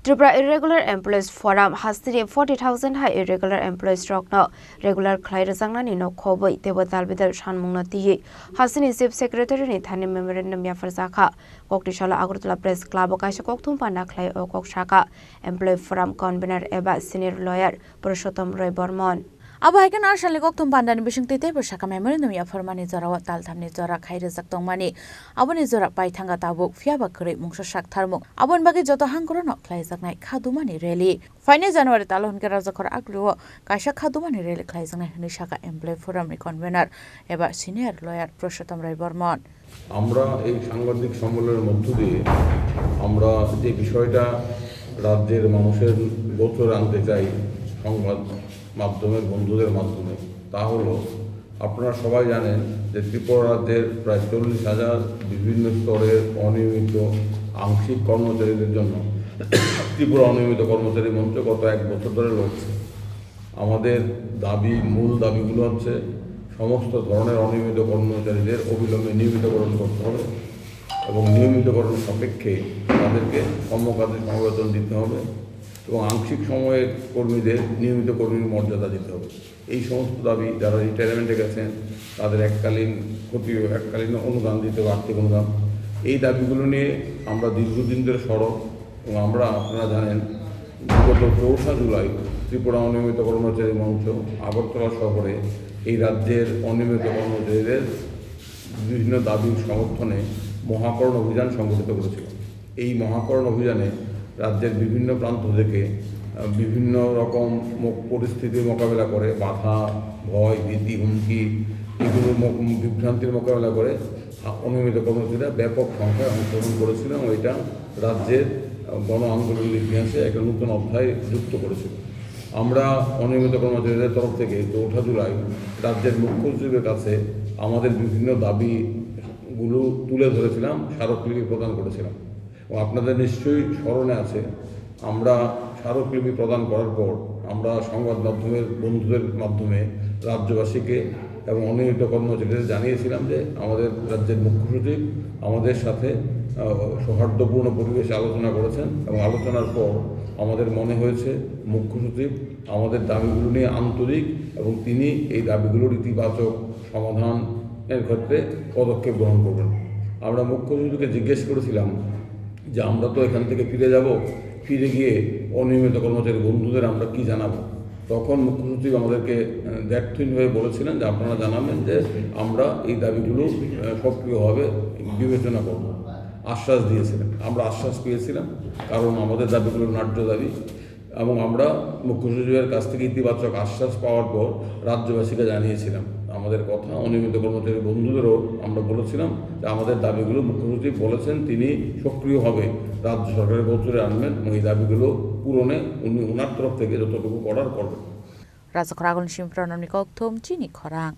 Tripura Irregular Employees Forum has 40,000 high irregular employees rock now. Regular Clyde Zangnani no Kobo, they were Dalbidal Shanmunati. Hasini Chief Secretary Nithani Memorandum Yafarzaka. Koktishala Agutla Press Club Okashakoktum Pandaklai Okokshaka. Employee Forum Convener Eba Senior Lawyer Purushottam Roy Bormon. Abaikan arshali koktum pandan bising tete bersaka memorandum ya formani zora wa talthamni zora khaire zaktong mani aboni zora paithanga tabuk fiaba kre mungsa sak tharmuk abon bagi joto hangkoro no khlai jaknai khadumani rally faine january talon ke rajakor agluo kaisa khadumani rally khlai jaknai hini saka employee forum ni convener eba senior lawyer Purushottam Roy Bormon আমরা এই সাংবাদিক সম্মেলনের মধ্য দিয়ে আমরা যে বিষয়টা রাজ্যের মানুষের গোচরে আনতে চাই সংবাদ মাধ্যমের বন্ধুদের মাধ্যমে তা হলো আপনারা সবাই জানেন যে ত্রিপুরা রাজ্যের প্রায় 40,000 বিভিন্ন স্তরের অনিয়মিত আংশিক কর্মচারীদের জন্য ত্রিপুরা অনিয়মিত কর্মচারী মঞ্চ গত 1 বছর ধরে লড়ছে। আমাদের মূল দাবিগুলো হচ্ছে সমস্ত ধরনের অনিয়মিত কর্মচারীদের অবিলম্বে নিয়মিতকরণ করতে হবে এবং নিয়মিতকরণ সাপেক্ষে তাদেরকে সমকাজে সমবেতন দিতে হবে এবং আংশিক সময়ের কর্মীদের নিয়মিত কর্মীর মর্যাদা দিতে হবে। এই সমস্ত দাবি যারা রিটায়ারমেন্টে গেছেন তাদের এককালীন অনুদান দিতে হবে, আর্থিক অনুদান। এই দাবিগুলো নিয়ে আমরা দীর্ঘদিন ধরে সরব এবং আমরা আপনারা জানেন গত 4 জুলাই ত্রিপুরা অনিয়মিত কর্মচারী মঞ্চ আগরতলা শহরে এই রাজ্যের অনিয়মিত কর্মচারীদের বিভিন্ন দাবির সমর্থনে মহাকরণ অভিযান সংগঠিত করেছিল। এই মহাকরণ অভিযানে রাজ্যের বিভিন্ন প্রান্ত থেকে বিভিন্ন রকম পরিস্থিতির মোকাবেলা করে বাধা ভয় ভীতি হুমকি এগুলো বিভ্রান্তির মোকাবেলা করে অনিয়মিত কর্মচারীরা ব্যাপক সংখ্যায় অংশগ্রহণ করেছিলেন এবং এটা রাজ্যের গণ আন্দোলনের ইতিহাসে একটা নতুন অধ্যায় যুক্ত করেছিল। আমরা অনিয়মিত কর্মচারীদের তরফ থেকে 4 জুলাই রাজ্যের মুখ্য সচিবের কাছে আমাদের বিভিন্ন দাবিগুলো তুলে ধরেছিলাম, স্মারকলিপি প্রদান করেছিলাম এবং আপনাদের নিশ্চয়ই স্মরণে আছে আমরা স্মারকলিপি প্রদান করার পর আমরা সংবাদ মাধ্যমের বন্ধুদের মাধ্যমে রাজ্যবাসীকে এবং অনিয়মিত কর্মচারীদের জানিয়েছিলাম যে আমাদের রাজ্যের মুখ্য সচিব আমাদের সাথে সৌহার্দ্যপূর্ণ পরিবেশে আলোচনা করেছেন এবং আলোচনার পর আমাদের মনে হয়েছে মুখ্য সচিব আমাদের দাবিগুলো নিয়ে আন্তরিক এবং তিনি এই দাবিগুলোর ইতিবাচক সমাধানের ক্ষেত্রে পদক্ষেপ গ্রহণ করবেন। আমরা মুখ্য সচিবকে জিজ্ঞেস করেছিলাম যে আমরা তো এখান থেকে ফিরে গিয়ে অনিয়মিত কর্মচারী বন্ধুদের আমরা কি জানাবো। তখন মুখ্য সচিব আমাদেরকে দ্ব্যর্থহীনভাবে বলেছিলেন যে আপনারা জানাবেন যে আমরা এই দাবিগুলো সক্রিয়ভাবে বিবেচনা করব। আশ্বাস দিয়েছিলেন, আমরা আশ্বাস পেয়েছিলাম কারণ আমাদের দাবিগুলো ন্যায্য দাবি এবং আমরা মুখ্য সচিবের কাছ থেকে ইতিবাচক আশ্বাস পাওয়ার পর রাজ্যবাসীকে জানিয়েছিলাম আমাদের কথা। অনিয়মিত কর্মচারী বন্ধুদেরও আমরা বলেছিলাম যে আমাদের দাবিগুলো মুখ্য সচিব বলেছেন তিনি সক্রিয়ভাবে রাজ্য সরকারের গোচরে আনবেন এবং এই দাবিগুলো পূরণে উনি ওনার তরফ থেকে যতটুকু করার করবেন। রাজকরাগন শিমপ্রণনিকক থম চিনি খরাং।